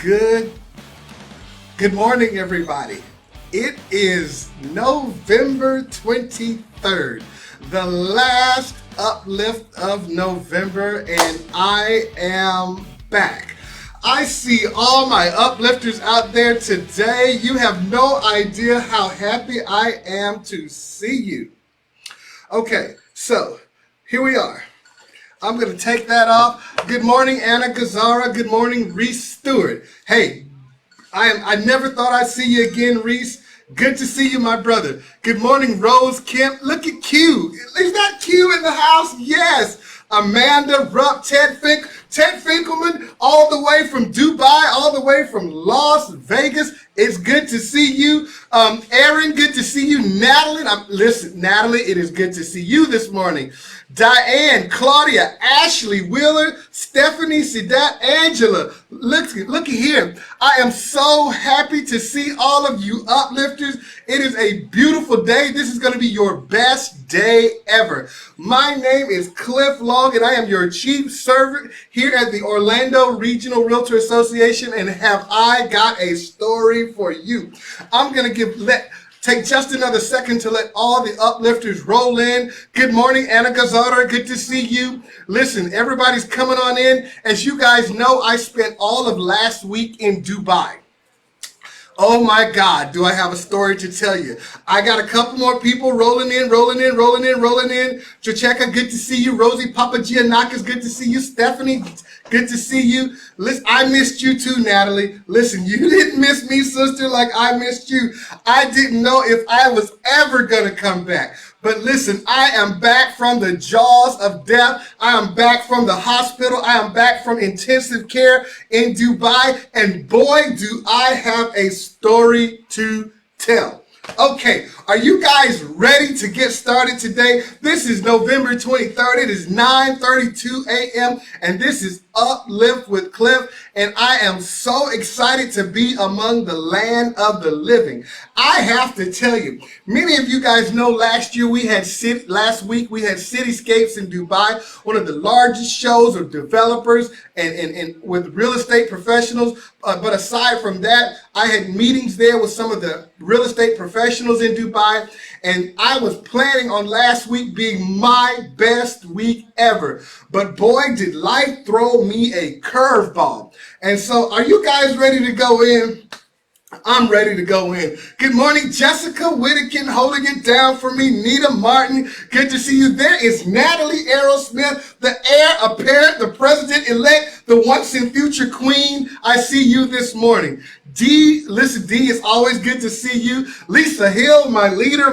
Good morning, everybody. It is November 23rd, the last uplift of November, and I am back. I see all my uplifters out there today. You have no idea how happy I am to see you. Okay, so here we are. I'm going to take that off. Good morning, Anna Gazzara. Good morning, Reese Stewart. Hey, I never thought I'd see you again, Reese. Good to see you, my brother. Good morning, Rose Kemp. Look at Q. Is that Q in the house? Yes. Amanda Rupp, Ted Finkelman, all the way from Dubai, all the way from Las Vegas. It's good to see you. Aaron, good to see you. Natalie, listen, Natalie, it is good to see you this morning. Diane, Claudia, Ashley, Wheeler, Stephanie, Sidat, Angela. Look here. I am so happy to see all of you uplifters. It is a beautiful day. This is going to be your best day ever. My name is Cliff Long, and I am your chief servant here at the Orlando Regional Realtor Association, and have I got a story for you. I'm going to take just another second to let all the uplifters roll in. Good morning, Anna Gazzara. Good to see you. Listen, everybody's coming on in. As you guys know, I spent all of last week in Dubai. Oh my God, do I have a story to tell you. I got a couple more people rolling in. Jacheka, good to see you. Rosie Papagiannakis, good to see you. Stephanie, good to see you. Listen, I missed you too, Natalie. Listen, you didn't miss me, sister, like I missed you. I didn't know if I was ever going to come back. But listen, I am back from the jaws of death. I am back from the hospital. I am back from intensive care in Dubai. And boy, do I have a story to tell. Okay, are you guys ready to get started today? This is November 23rd. It is 9:32 a.m. and this is Uplift with Cliff, and I am so excited to be among the land of the living. I have to tell you, many of you guys know last week we had Cityscapes in Dubai, one of the largest shows of developers and with real estate professionals. But aside from that, I had meetings there with some of the real estate professionals in Dubai, and I was planning on last week being my best week ever. But boy, did life throw me a curveball. And so are you guys ready to go in? I'm ready to go in. Good morning, Jessica Whittakin, holding it down for me. Nita Martin, good to see you. There is Natalie Aerosmith, the heir apparent, the president-elect, the once and future queen. I see you this morning. D, it's always good to see you. Lisa Hill, my leader,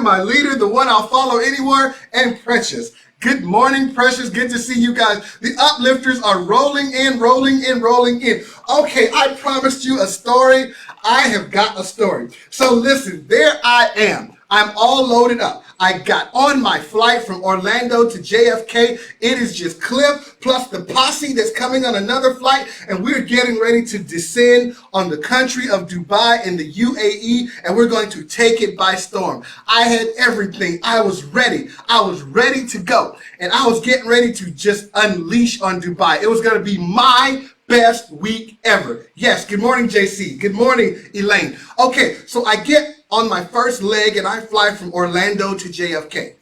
the one I'll follow anywhere, and Precious. Good morning, Precious. Good to see you guys. The uplifters are rolling in. Okay, I promised you a story. I have got a story. So listen, there I am. I'm all loaded up. I got on my flight from Orlando to JFK. It is just Cliff plus the posse that's coming on another flight, and we're getting ready to descend on the country of Dubai in the UAE, and we're going to take it by storm. I had everything. I was ready. I was ready to go, and I was getting ready to just unleash on Dubai. It was going to be my best week ever. Yes, good morning, JC. Good morning, Elaine. Okay, so I get on my first leg and I fly from Orlando to JFK.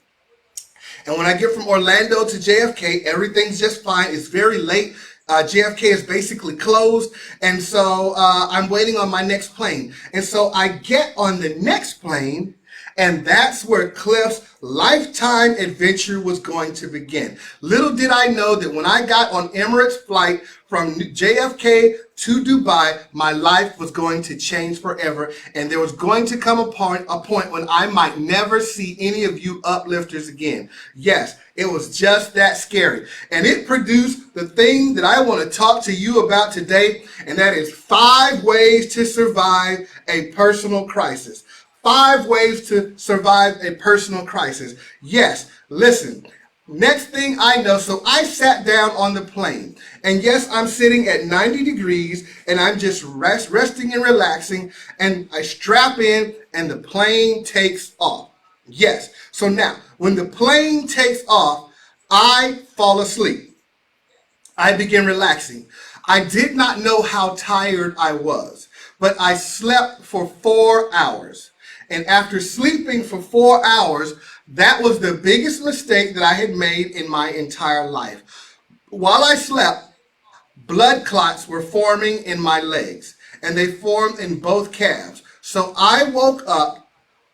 And when I get from Orlando to JFK, everything's just fine. It's very late. JFK is basically closed. And so I'm waiting on my next plane. And so I get on the next plane, and that's where Cliff's lifetime adventure was going to begin. Little did I know that when I got on Emirates flight from JFK to Dubai, my life was going to change forever, and there was going to come a point when I might never see any of you uplifters again. Yes, it was just that scary. And it produced the thing that I want to talk to you about today, and that is 5 ways to survive a personal crisis. 5 ways to survive a personal crisis. Yes, listen. Next thing I know, so I sat down on the plane, and yes, I'm sitting at 90 degrees, and I'm just resting and relaxing, and I strap in, and the plane takes off. Yes, so now, when the plane takes off, I fall asleep. I begin relaxing. I did not know how tired I was, but I slept for 4 hours. And after sleeping for 4 hours, that was the biggest mistake that I had made in my entire life. While I slept, blood clots were forming in my legs, and they formed in both calves. So I woke up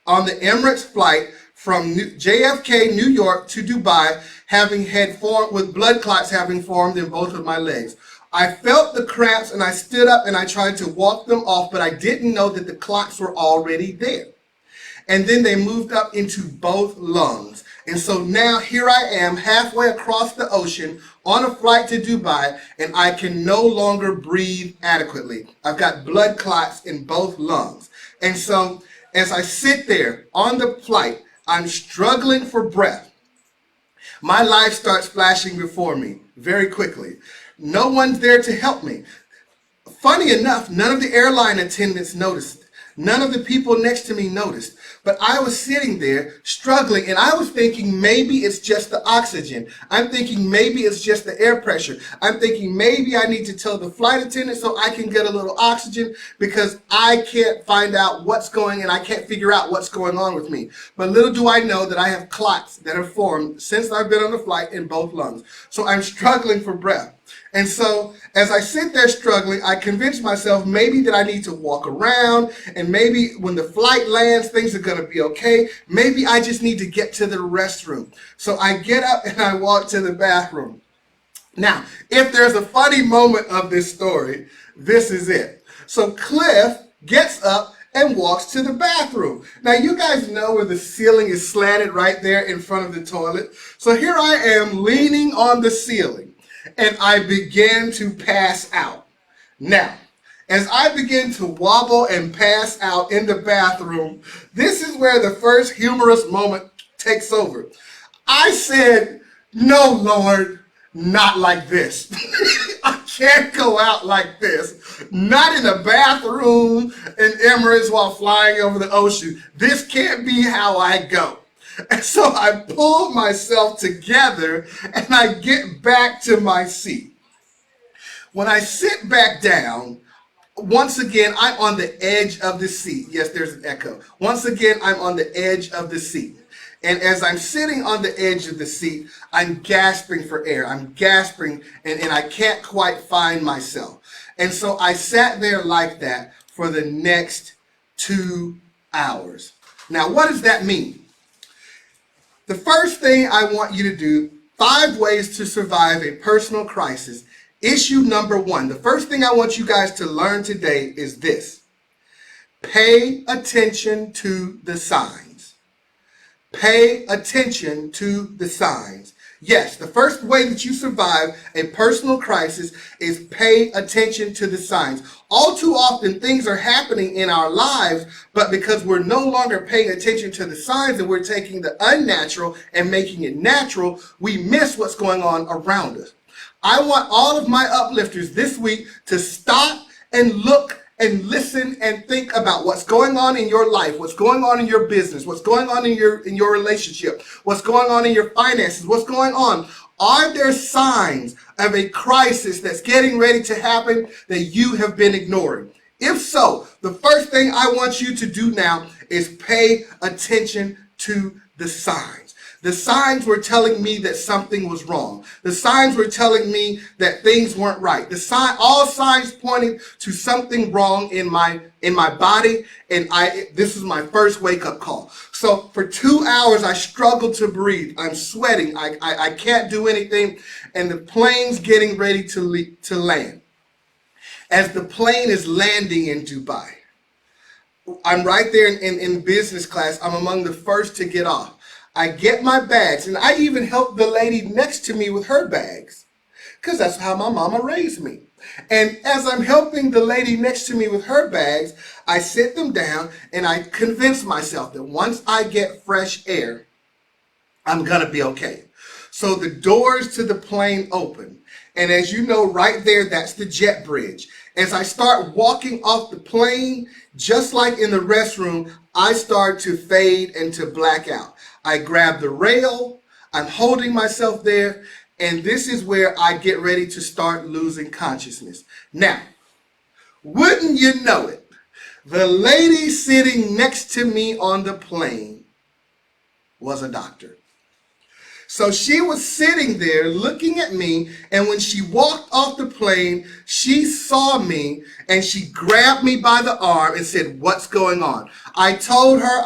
on the Emirates flight from JFK, New York to Dubai, having had formed with blood clots having formed in both of my legs. I felt the cramps and I stood up and I tried to walk them off, but I didn't know that the clots were already there. And then they moved up into both lungs. And so now here I am halfway across the ocean on a flight to Dubai, and I can no longer breathe adequately. I've got blood clots in both lungs. And so as I sit there on the flight, I'm struggling for breath. My life starts flashing before me very quickly. No one's there to help me. Funny enough, none of the airline attendants noticed. None of the people next to me noticed. But I was sitting there struggling, and I was thinking maybe it's just the oxygen. I'm thinking maybe it's just the air pressure. I'm thinking maybe I need to tell the flight attendant so I can get a little oxygen, because I can't find out what's going and I can't figure out what's going on with me. But little do I know that I have clots that have formed since I've been on the flight in both lungs. So I'm struggling for breath. And so as I sit there struggling, I convince myself maybe that I need to walk around, and maybe when the flight lands, things are going to be okay. Maybe I just need to get to the restroom. So I get up and I walk to the bathroom. Now, if there's a funny moment of this story, this is it. So Cliff gets up and walks to the bathroom. Now, you guys know where the ceiling is slanted right there in front of the toilet. So here I am leaning on the ceiling, and I begin to pass out. Now, as I begin to wobble and pass out in the bathroom, this is where the first humorous moment takes over. I said, "No, Lord, not like this." I can't go out like this. Not in a bathroom in Emirates while flying over the ocean. This can't be how I go. And so I pull myself together and I get back to my seat. When I sit back down, once again, I'm on the edge of the seat. Yes, there's an echo. Once again, I'm on the edge of the seat. And as I'm sitting on the edge of the seat, I'm gasping for air. I'm gasping, and I can't quite find myself. And so I sat there like that for the next 2 hours. Now, what does that mean? The first thing I want you to do, 5 ways to survive a personal crisis. Issue number 1. The first thing I want you guys to learn today is this. Pay attention to the signs. Pay attention to the signs. Yes, the first way that you survive a personal crisis is pay attention to the signs. All too often, things are happening in our lives, but because we're no longer paying attention to the signs and we're taking the unnatural and making it natural, we miss what's going on around us. I want all of my uplifters this week to stop and look and listen and think about what's going on in your life, what's going on in your business, what's going on in your relationship, what's going on in your finances, what's going on. Are there signs of a crisis that's getting ready to happen that you have been ignoring? If so, the first thing I want you to do now is pay attention to the signs. The signs were telling me that something was wrong. The signs were telling me that things weren't right. All signs pointing to something wrong in my body, and this is my first wake-up call. So for 2 hours, I struggled to breathe. I'm sweating. I can't do anything, and the plane's getting ready to land. As the plane is landing in Dubai, I'm right there in business class. I'm among the first to get off. I get my bags, and I even help the lady next to me with her bags, because that's how my mama raised me. And as I'm helping the lady next to me with her bags, I sit them down and I convince myself that once I get fresh air, I'm going to be okay. So the doors to the plane open. And as you know, right there, that's the jet bridge. As I start walking off the plane, just like in the restroom, I start to fade and to black out. I grab the rail, I'm holding myself there, And this is where I get ready to start losing consciousness. Now, wouldn't you know it, the lady sitting next to me on the plane was a doctor. So she was sitting there looking at me, and when she walked off the plane, she saw me and she grabbed me by the arm and said, "What's going on?" I told her,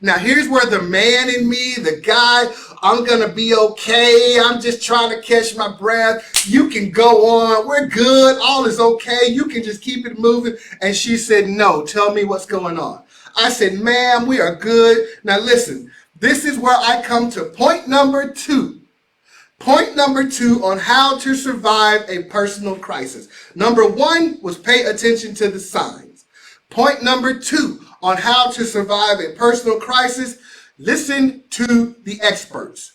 now here's where the man in me, the guy, I'm gonna be okay. I'm just trying to catch my breath. You can go on. We're good. All is okay. You can just keep it moving. And she said, "No, tell me what's going on." I said, "Ma'am, we are good." Now listen. This is where I come to point number 2. Point number 2 on how to survive a personal crisis. Number 1 was pay attention to the signs. Point number 2 on how to survive a personal crisis, listen to the experts.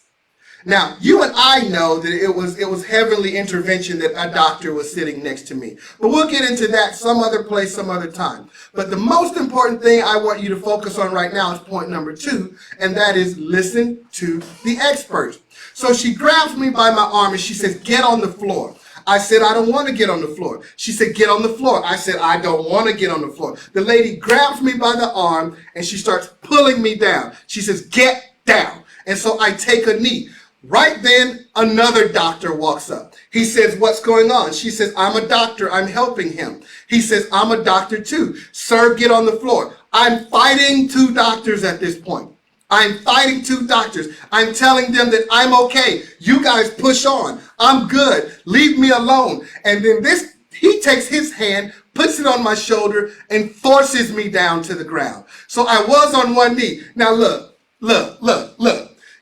Now, you and I know that it was heavenly intervention that a doctor was sitting next to me. But we'll get into that some other place, some other time. But the most important thing I want you to focus on right now is point number 2, and that is listen to the experts. So she grabs me by my arm and she says, "Get on the floor." I said, "I don't want to get on the floor." She said, "Get on the floor." I said, "I don't want to get on the floor." The lady grabs me by the arm and she starts pulling me down. She says, "Get down." And so I take a knee. Right then, another doctor walks up. He says, "What's going on?" She says, "I'm a doctor. I'm helping him." He says, "I'm a doctor too. Sir, get on the floor." I'm fighting 2 doctors at this point. I'm fighting 2 doctors. I'm telling them that I'm okay. You guys push on. I'm good. Leave me alone. And then he takes his hand, puts it on my shoulder, and forces me down to the ground. So I was on one knee. Now look.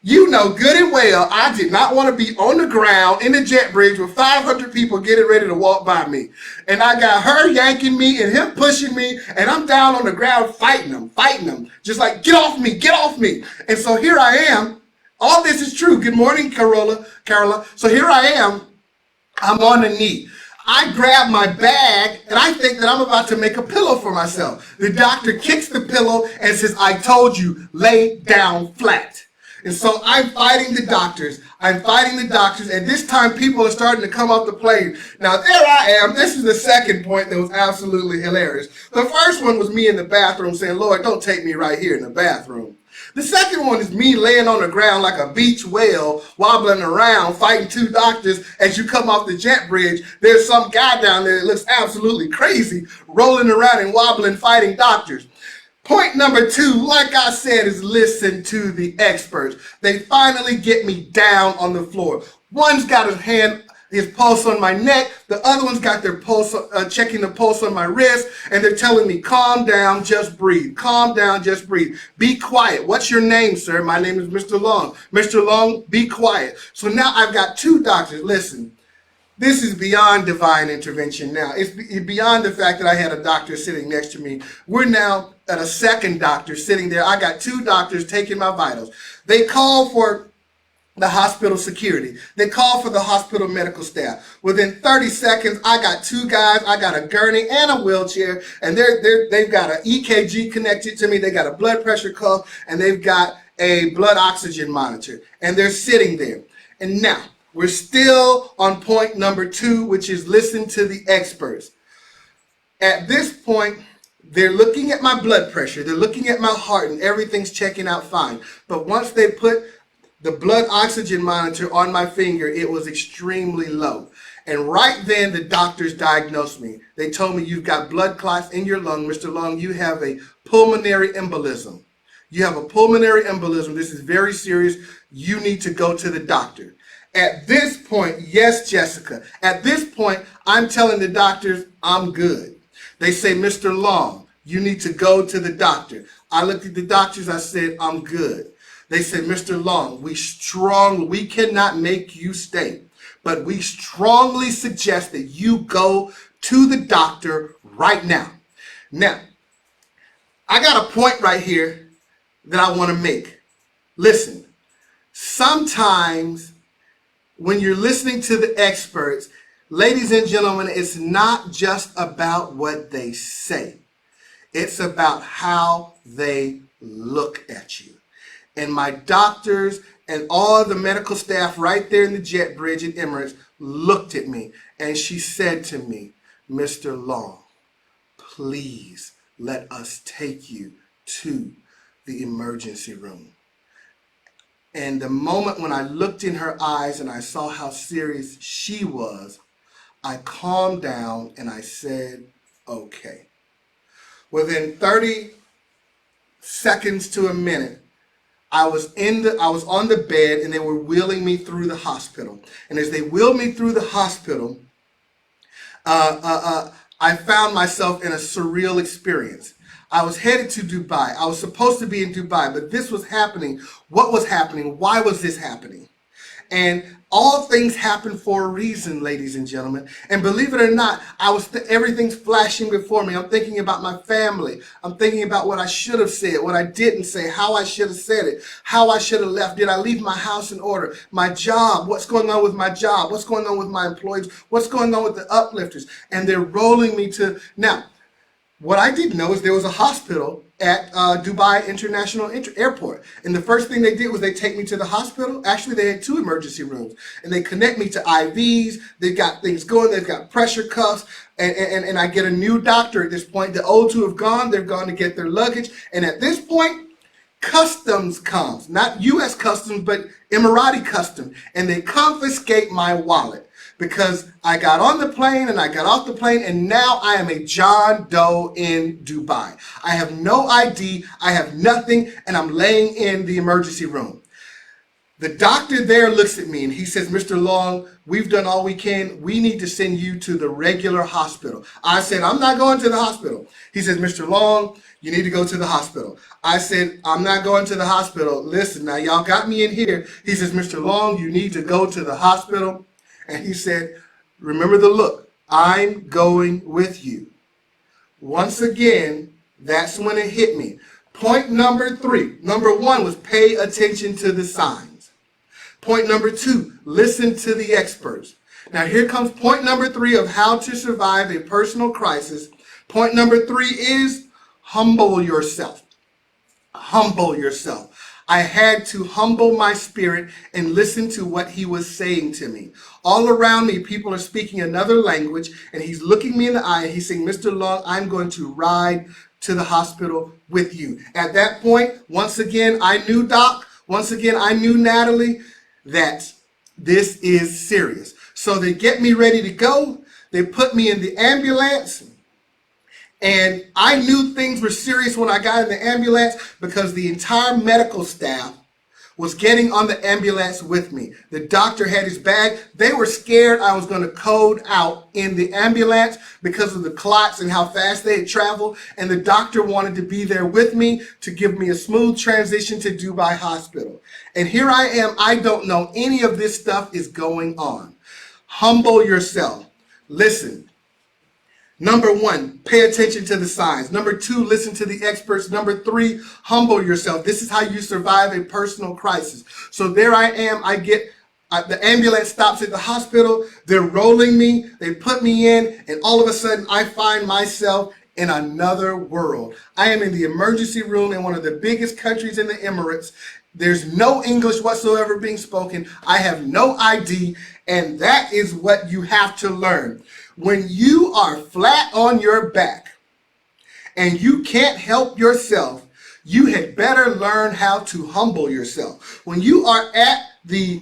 You know good and well I did not want to be on the ground in the jet bridge with 500 people getting ready to walk by me. And I got her yanking me and him pushing me, and I'm down on the ground fighting them. Just like, "Get off me, get off me." And so here I am. All this is true. Good morning, Carola. So here I am. I'm on a knee. I grab my bag and I think that I'm about to make a pillow for myself. The doctor kicks the pillow and says, "I told you, lay down flat." And so I'm fighting the doctors. And this time people are starting to come off the plane. Now there I am. This is the second point that was absolutely hilarious. The first one was me in the bathroom saying, "Lord, don't take me right here in the bathroom." The second one is me laying on the ground like a beach whale, wobbling around, fighting 2 doctors. As you come off the jet bridge, there's some guy down there that looks absolutely crazy, rolling around and wobbling, fighting doctors. Point number 2, like I said, is listen to the experts. They finally get me down on the floor. One's got his pulse on my neck. The other one's got their pulse, checking the pulse on my wrist, and they're telling me, "Calm down, just breathe. Calm down, just breathe. Be quiet. What's your name, sir?" "My name is Mr. Long." "Mr. Long, be quiet." So now I've got 2 doctors. Listen. This is beyond divine intervention now. It's beyond the fact that I had a doctor sitting next to me. We're now at a second doctor sitting there. I got 2 doctors taking my vitals. They call for the hospital security. They call for the hospital medical staff. Within 30 seconds, I got 2 guys. I got a gurney and a wheelchair, and they've got an EKG connected to me. They got a blood pressure cuff, and they've got a blood oxygen monitor, and they're sitting there. And now, we're still on point number 2, which is listen to the experts. At this point, they're looking at my blood pressure. They're looking at my heart, and everything's checking out fine. But once they put the blood oxygen monitor on my finger, it was extremely low. And right then, the doctors diagnosed me. They told me, "You've got blood clots in your lung. Mr. Long, you have a pulmonary embolism. You have a pulmonary embolism. This is very serious. You need to go to the doctor." At this point, yes, Jessica, at this point, I'm telling the doctors I'm good. They say, "Mr. Long, you need to go to the doctor." I looked at the doctors, I said, "I'm good." They said, "Mr. Long, we cannot make you stay, but we strongly suggest that you go to the doctor right now." Now, I got a point right here that I want to make. Listen, sometimes when you're listening to the experts, ladies and gentlemen, it's not just about what they say. It's about how they look at you. And my doctors And all the medical staff right there in the jet bridge at Emirates looked at me, and she said to me, "Mr. Long, please let us take you to the emergency room." And the moment when I looked in her eyes and I saw how serious she was, I calmed down and I said, "Okay." Within 30 seconds to a minute, I was on the bed and they were wheeling me through the hospital. And as they wheeled me through the hospital, I found myself in a surreal experience. I was headed to Dubai. I was supposed to be in Dubai, but this was happening. What was happening? Why was this happening? And all things happen for a reason, ladies and gentlemen. And believe it or not, everything's flashing before me. I'm thinking about my family. I'm thinking about what I should have said, what I didn't say, how I should have said it, how I should have left. Did I leave my house in order? My job, what's going on with my job? What's going on with my employees? What's going on with the uplifters? And they're rolling me to... Now, what I didn't know is there was a hospital at Dubai International Airport. And the first thing they did was they take me to the hospital. Actually, they had 2 emergency rooms. And they connect me to IVs. They've got things going. They've got pressure cuffs. And I get a new doctor at this point. The old 2 have gone. They're gone to get their luggage. And at this point, customs comes. Not U.S. customs, but Emirati customs. And they confiscate my wallet. Because I got on the plane and I got off the plane and now I am a John Doe in Dubai. I have no ID, I have nothing, and I'm laying in the emergency room. The doctor there looks at me and he says, "Mr. Long, we've done all we can. We need to send you to the regular hospital." I said, "I'm not going to the hospital." He says, "Mr. Long, you need to go to the hospital." I said, "I'm not going to the hospital. Listen, now y'all got me in here." He says, "Mr. Long, you need to go to the hospital." And he said, "Remember the look, I'm going with you." Once again, that's when it hit me. Point number 3. Number 1 was pay attention to the signs. Point number 2, listen to the experts. Now here comes point number 3 of how to survive a personal crisis. Point number 3 is humble yourself. Humble yourself. I had to humble my spirit and listen to what he was saying to me. All around me, people are speaking another language, and he's looking me in the eye, and he's saying, "Mr. Long, I'm going to ride to the hospital with you." At that point, once again, I knew Doc, once again, I knew Natalie, that this is serious. So they get me ready to go. They put me in the ambulance. And I knew things were serious when I got in the ambulance because the entire medical staff was getting on the ambulance with me. The doctor had his bag. They were scared I was going to code out in the ambulance because of the clots and how fast they had traveled. And the doctor wanted to be there with me to give me a smooth transition to Dubai Hospital. And here I am. I don't know any of this stuff is going on. Humble yourself. Listen. Number 1, pay attention to the signs. Number 2, listen to the experts. Number 3, humble yourself. This is how you survive a personal crisis. So there I am. I get the ambulance stops at the hospital. They're rolling me. They put me in. And all of a sudden, I find myself in another world. I am in the emergency room in one of the biggest countries in the Emirates. There's no English whatsoever being spoken. I have no ID. And that is what you have to learn. When you are flat on your back and you can't help yourself, you had better learn how to humble yourself. When you are at the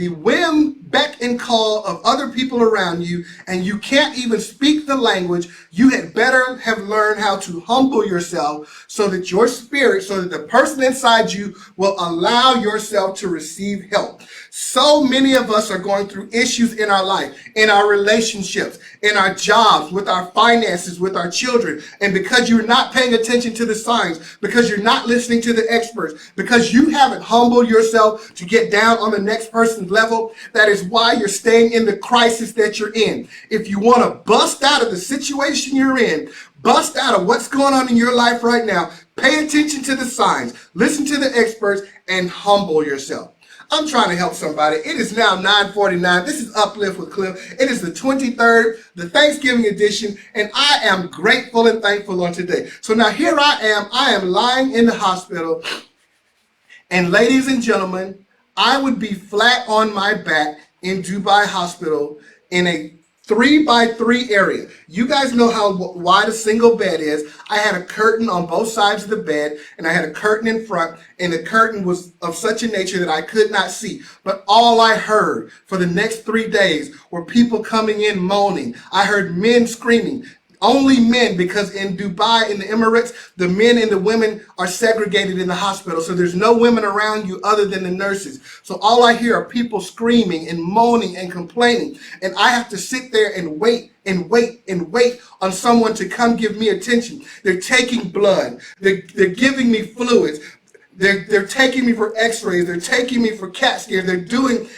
whim, beck, and call of other people around you and you can't even speak the language, you had better have learned how to humble yourself so that your spirit, so that the person inside you will allow yourself to receive help. So many of us are going through issues in our life, in our relationships, in our jobs, with our finances, with our children. And because you're not paying attention to the signs, because you're not listening to the experts, because you haven't humbled yourself to get down on the next person's level, that is why you're staying in the crisis that you're in. If you want to bust out of the situation you're in, bust out of what's going on in your life right now, pay attention to the signs, listen to the experts, and humble yourself. I'm trying to help somebody. It is now 9:49. This is Uplift with Cliff. It is the 23rd, the Thanksgiving edition, and I am grateful and thankful on today. So now here I am lying in the hospital, and ladies and gentlemen, I would be flat on my back in Dubai Hospital in a 3 by 3 area. You guys know how wide a single bed is. I had a curtain on both sides of the bed, and I had a curtain in front, and the curtain was of such a nature that I could not see. But all I heard for the next 3 days were people coming in moaning. I heard men screaming. Only men, because in Dubai, in the Emirates, the men and the women are segregated in the hospital. So there's no women around you other than the nurses. So all I hear are people screaming and moaning and complaining. And I have to sit there and wait and wait and wait on someone to come give me attention. They're taking blood. They're giving me fluids. They're taking me for x-rays. They're taking me for CAT scans. They're doing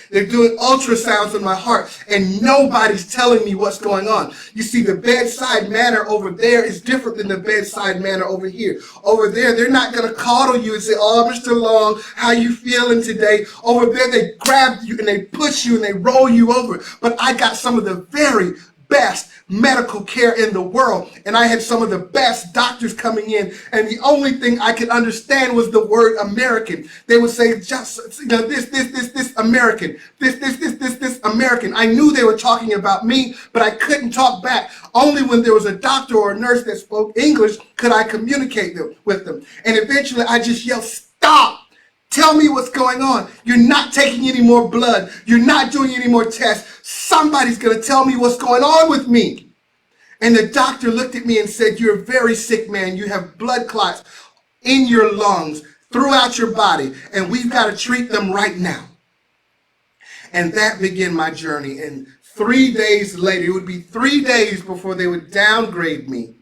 ultrasounds on my heart, and nobody's telling me what's going on. You see, the bedside manner over there is different than the bedside manner over here. Over there, they're not going to coddle you and say, "Oh, Mr. Long, how you feeling today?" Over there, they grab you and they push you and they roll you over. But I got some of the very best medical care in the world, and I had some of the best doctors coming in, and the only thing I could understand was the word American. They would say, just, this American, this American. I knew they were talking about me, but I couldn't talk back. Only when there was a doctor or a nurse that spoke English could I communicate with them. And eventually I just yelled, "Stop! Tell me what's going on. You're not taking any more blood. You're not doing any more tests. Somebody's going to tell me what's going on with me." And the doctor looked at me and said, "You're a very sick man. You have blood clots in your lungs, throughout your body, and we've got to treat them right now." And that began my journey. And 3 days later, it would be 3 days before they would downgrade me.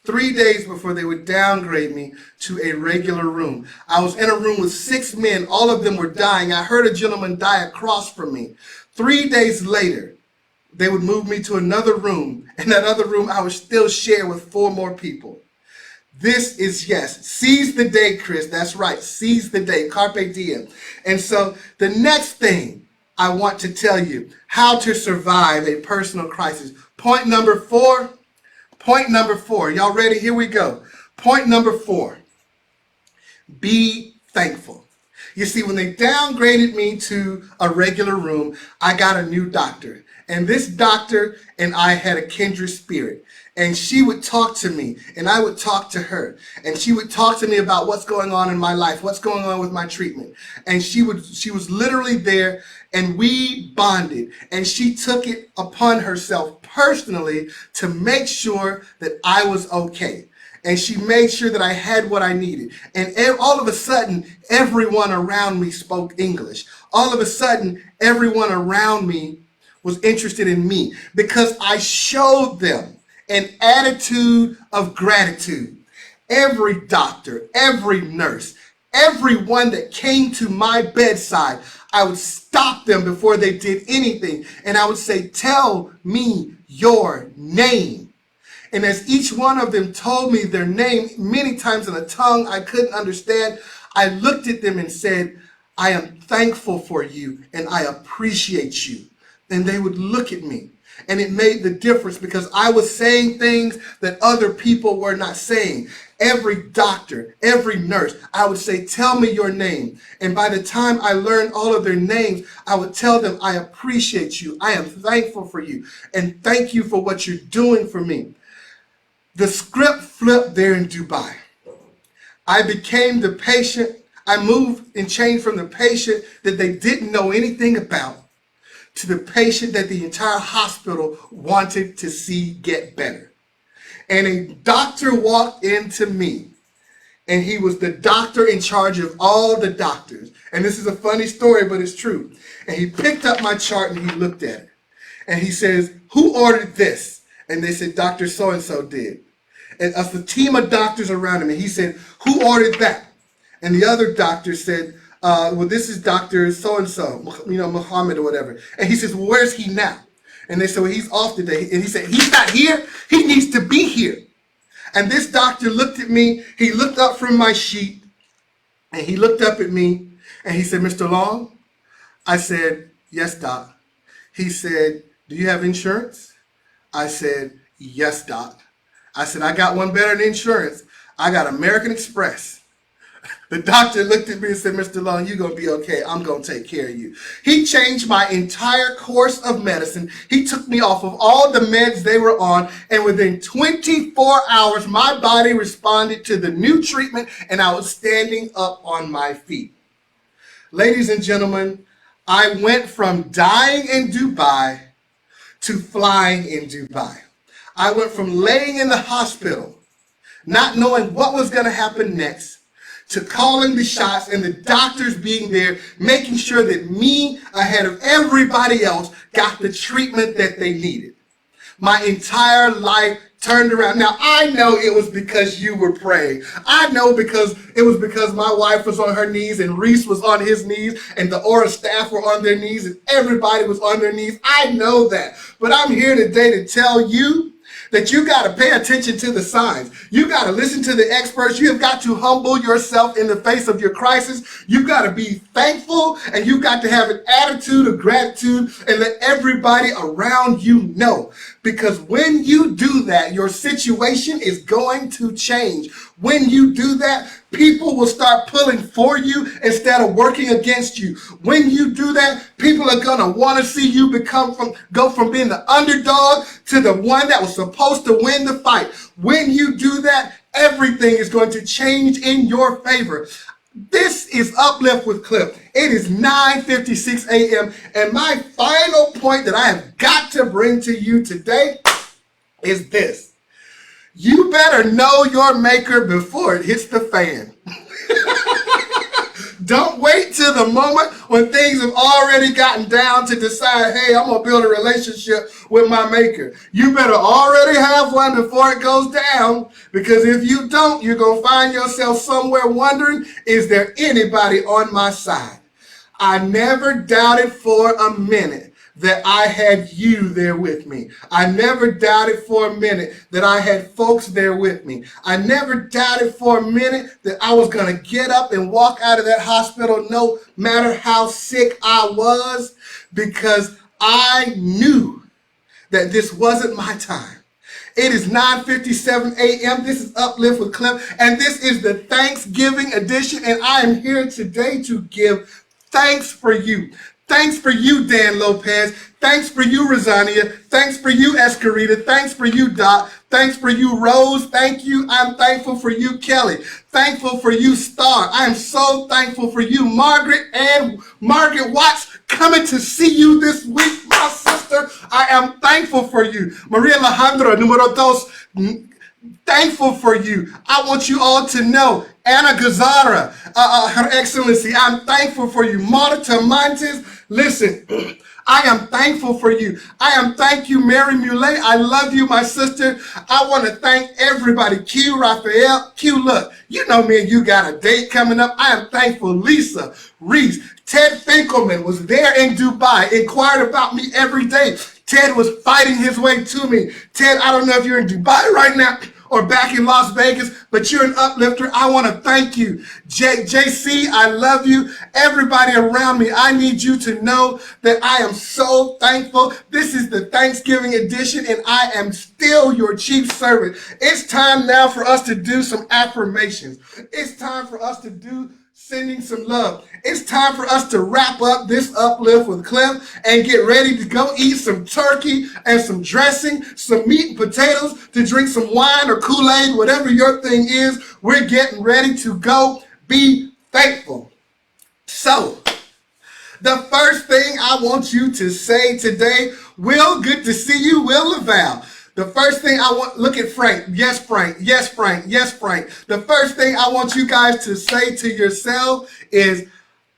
3 days before they would downgrade me to a regular room. I was in a room with 6 men. All of them were dying. I heard a gentleman die across from me. 3 days later, they would move me to another room. In that other room, I would still share with 4 more people. This is, yes, seize the day, Chris. That's right. Seize the day. Carpe diem. And so the next thing I want to tell you, how to survive a personal crisis. Point number 4. Point number 4. Y'all ready? Here we go. Point number 4. Be thankful. You see, when they downgraded me to a regular room, I got a new doctor. And this doctor and I had a kindred spirit. And she would talk to me, and I would talk to her. And she would talk to me about what's going on in my life, what's going on with my treatment. And she was literally there, and we bonded. And she took it upon herself personally to make sure that I was okay. And she made sure that I had what I needed. And all of a sudden, everyone around me spoke English. All of a sudden, everyone around me was interested in me because I showed them an attitude of gratitude. Every doctor, every nurse, everyone that came to my bedside, I would stop them before they did anything. And I would say, "Tell me your name." And as each one of them told me their name, many times in a tongue I couldn't understand, I looked at them and said, "I am thankful for you and I appreciate you." And they would look at me. And it made the difference because I was saying things that other people were not saying. Every doctor, every nurse, I would say, "Tell me your name." And by the time I learned all of their names, I would tell them, "I appreciate you. I am thankful for you. And thank you for what you're doing for me." The script flipped there in Dubai. I became the patient. I moved and changed from the patient that they didn't know anything about to the patient that the entire hospital wanted to see get better. And a doctor walked into me, and he was the doctor in charge of all the doctors. And this is a funny story, but it's true. And he picked up my chart and he looked at it. And he says, "Who ordered this?" And they said, "Dr. So-and-so did." And us, the team of doctors around him, and he said, "Who ordered that?" And the other doctor said, "Well, this is Dr. So-and-so, Muhammad or whatever." And he says, "Well, where's he now?" And they said, "Well, he's off today." And he said, "He's not here. He needs to be here." And this doctor looked at me. He looked up from my sheet, and he looked up at me, and he said, "Mr. Long?" I said, "Yes, doc." He said, "Do you have insurance?" I said, "Yes, doc." I said, "I got one better than insurance. I got American Express." The doctor looked at me and said, Mr. Long, you're going to be okay. I'm going to take care of you. He changed my entire course of medicine. He took me off of all the meds they were on. And within 24 hours, my body responded to the new treatment and I was standing up on my feet. Ladies and gentlemen, I went from dying in Dubai to flying in Dubai. I went from laying in the hospital, not knowing what was going to happen next, to calling the shots and the doctors being there, making sure that me, ahead of everybody else, got the treatment that they needed. My entire life turned around. Now, I know it was because you were praying. I know because it was because my wife was on her knees and Reese was on his knees and the ORRA staff were on their knees and everybody was on their knees. I know that. But I'm here today to tell you that you got to pay attention to the signs. You got to listen to the experts. You have got to humble yourself in the face of your crisis. You've got to be thankful and you've got to have an attitude of gratitude and let everybody around you know. Because when you do that, your situation is going to change. When you do that, people will start pulling for you instead of working against you. When you do that, people are going to want to see you go from being the underdog to the one that was supposed to win the fight. When you do that, everything is going to change in your favor. This is Uplift with Cliff. It is 9:56 a.m. and my final point that I have got to bring to you today is this. You better know your maker before it hits the fan. Don't wait till the moment when things have already gotten down to decide, hey, I'm going to build a relationship with my maker. You better already have one before it goes down, because if you don't, you're going to find yourself somewhere wondering, is there anybody on my side? I never doubted for a minute that I had you there with me. I never doubted for a minute that I had folks there with me. I never doubted for a minute that I was going to get up and walk out of that hospital no matter how sick I was, because I knew that this wasn't my time. It is 9:57 a.m. This is Uplift with Cliff, and this is the Thanksgiving edition, and I am here today to give thanks for you. Thanks for you, Dan Lopez. Thanks for you, Rosania. Thanks for you, Escarita. Thanks for you, Dot. Thanks for you, Rose. Thank you. I'm thankful for you, Kelly. Thankful for you, Star. I am so thankful for you, Margaret and Margaret Watts, coming to see you this week, my sister. I am thankful for you. Maria Alejandra, numero dos. Thankful for you. I want you all to know, Anna Gazara, Her Excellency, I'm thankful for you. Monica Montes, listen, I am thankful for you. Thank you, Mary Muley. I love you, my sister. I want to thank everybody. Q, Raphael, Q, look, you know me and you got a date coming up. I am thankful. Lisa, Reese, Ted Finkelman was there in Dubai, inquired about me every day. Ted was fighting his way to me. Ted, I don't know if you're in Dubai right now or back in Las Vegas, but you're an uplifter. I want to thank you. JC, I love you. Everybody around me, I need you to know that I am so thankful. This is the Thanksgiving edition, and I am still your chief servant. It's time now for us to do some affirmations. It's time for us to do sending some love. It's time for us to wrap up this Uplift with Cliff and get ready to go eat some turkey and some dressing, some meat and potatoes, to drink some wine or Kool-Aid, whatever your thing is. We're getting ready to go be thankful. So, the first thing I want you to say today, Will, good to see you, Will Laval. The first thing I want, look at Frank. Yes, Frank. Yes, Frank. Yes, Frank. The first thing I want you guys to say to yourself is,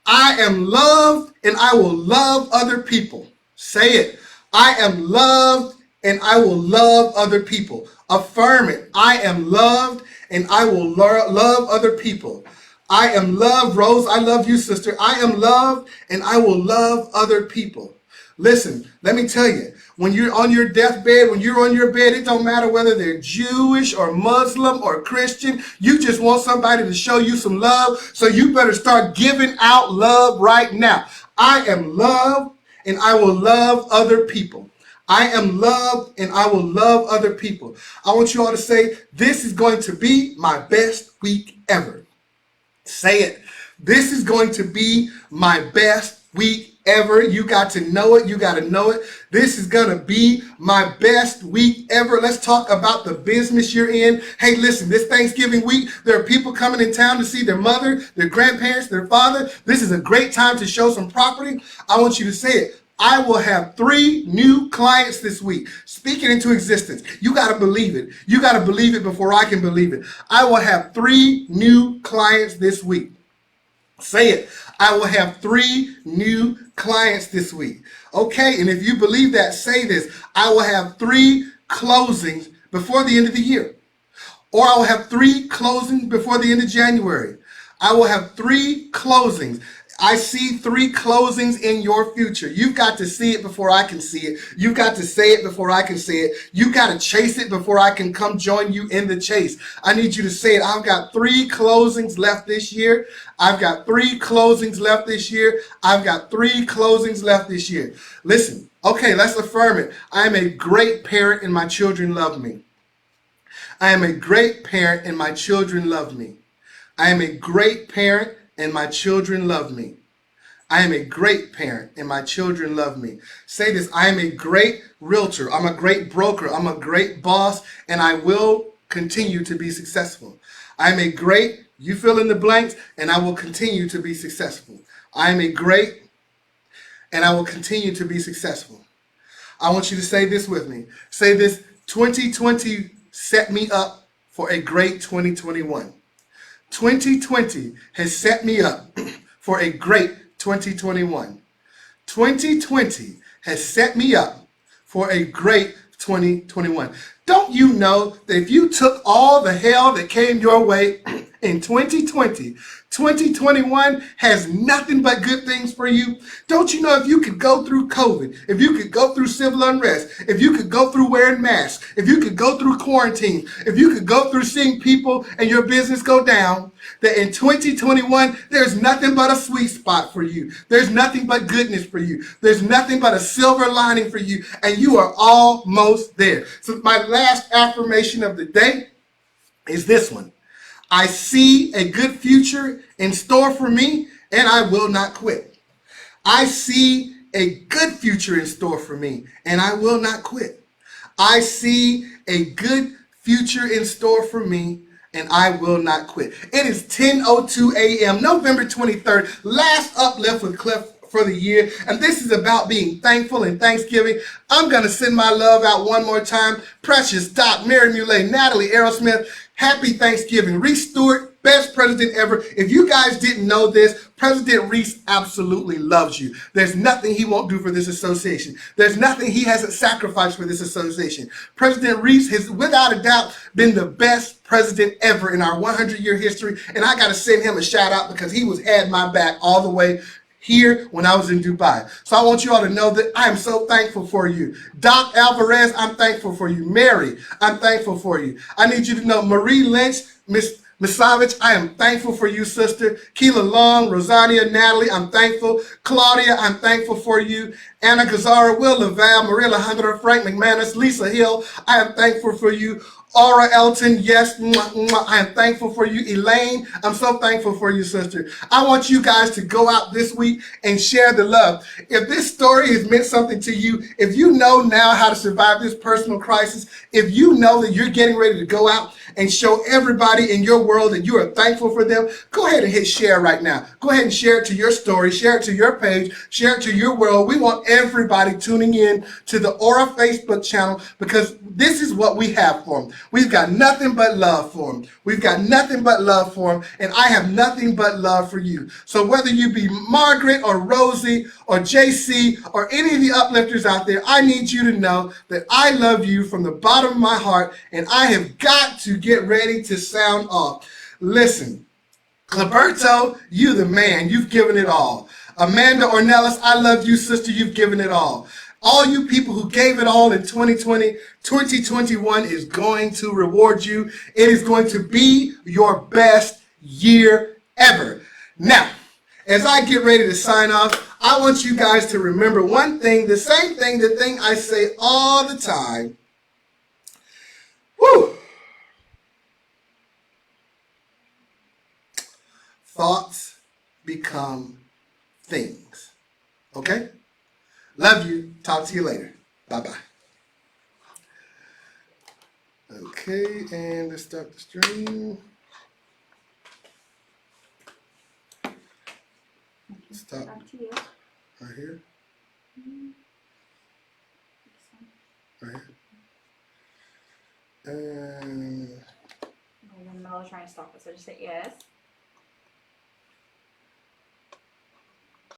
I am loved and I will love other people. Say it. I am loved and I will love other people. Affirm it. I am loved and I will love other people. I am loved, Rose. I love you, sister. I am loved and I will love other people. Listen, let me tell you, when you're on your deathbed, when you're on your bed, it don't matter whether they're Jewish or Muslim or Christian. You just want somebody to show you some love. So you better start giving out love right now. I am loved and I will love other people. I am loved and I will love other people. I want you all to say, this is going to be my best week ever. Say it. This is going to be my best week ever. You got to know it. You got to know it. This is going to be my best week ever. Let's talk about the business you're in. Hey, listen, this Thanksgiving week, there are people coming in town to see their mother, their grandparents, their father. This is a great time to show some property. I want you to say it. I will have 3 new clients this week. Speak it into existence. You got to believe it. You got to believe it before I can believe it. I will have 3 new clients this week. Say it. I will have 3 new clients this week. Okay, and if you believe that, say this. I will have 3 closings before the end of the year. Or I will have 3 closings before the end of January. I will have 3 closings. I see 3 closings in your future. You've got to see it before I can see it. You've got to say it before I can say it. You've got to chase it before I can come join you in the chase. I need you to say it. I've got 3 closings left this year. I've got 3 closings left this year. I've got 3 closings left this year. Listen, okay, let's affirm it. I am a great parent and my children love me. I am a great parent and my children love me. I am a great parent and my children love me. I am a great parent and my children love me. Say this. I am a great realtor. I'm a great broker. I'm a great boss, and I will continue to be successful. I'm a great, you fill in the blanks, and I will continue to be successful. I am a great, and I will continue to be successful. I want you to say this with me. Say this. 2020 set me up for a great 2021. 2020 has set me up for a great 2021. 2020 has set me up for a great 2021. Don't you know that if you took all the hell that came your way in 2020, 2021 has nothing but good things for you? Don't you know if you could go through COVID, if you could go through civil unrest, if you could go through wearing masks, if you could go through quarantine, if you could go through seeing people and your business go down, that in 2021, there's nothing but a sweet spot for you. There's nothing but goodness for you. There's nothing but a silver lining for you, and you are almost there. So my last affirmation of the day is this one. I see a good future in store for me, and I will not quit. I see a good future in store for me, and I will not quit. I see a good future in store for me, and I will not quit. It is 10:02 a.m., November 23rd, last Uplift with Cliff for the year, and this is about being thankful and Thanksgiving. I'm going to send my love out one more time. Precious, Doc, Mary Muley, Natalie, Aerosmith, happy Thanksgiving. Reese Stewart, best president ever. If you guys didn't know this, President Reese absolutely loves you. There's nothing he won't do for this association. There's nothing he hasn't sacrificed for this association. President Reese has, without a doubt, been the best president ever in our 100-year history, and I got to send him a shout out because he had my back all the way here when I was in Dubai. So I want you all to know that I am so thankful for you. Doc Alvarez, I'm thankful for you. Mary, I'm thankful for you. I need you to know Marie Lynch, Miss Misavich, I am thankful for you, sister. Keela Long, Rosania, Natalie, I'm thankful. Claudia, I'm thankful for you. Anna Gazara, Will Laval, Maria Alejandra, Frank McManus, Lisa Hill, I am thankful for you. ORRA Elton, yes, I am thankful for you. Elaine, I'm so thankful for you, sister. I want you guys to go out this week and share the love. If this story has meant something to you, if you know now how to survive this personal crisis, if you know that you're getting ready to go out and show everybody in your world that you are thankful for them, go ahead and hit share right now. Go ahead and share it to your story, share it to your page, share it to your world. We want everybody tuning in to the ORRA Facebook channel because this is what we have for them. We've got nothing but love for them. We've got nothing but love for them, and I have nothing but love for you. So whether you be Margaret or Rosie or JC or any of the uplifters out there, I need you to know that I love you from the bottom of my heart, and I have got to get ready to sound off. Listen, Cleberto, you the man. You've given it all. Amanda Ornelas, I love you, sister. You've given it all. All you people who gave it all in 2020, 2021 is going to reward you. It is going to be your best year ever. Now, as I get ready to sign off, I want you guys to remember one thing, the same thing, the thing I say all the time. Woo! thoughts become things. Okay? Love you. Talk to you later. Bye-bye. Okay, and let's start the stream. Stop Back to you. right here. Right here. And Oh, when Mel is trying to stop us, so just say yes.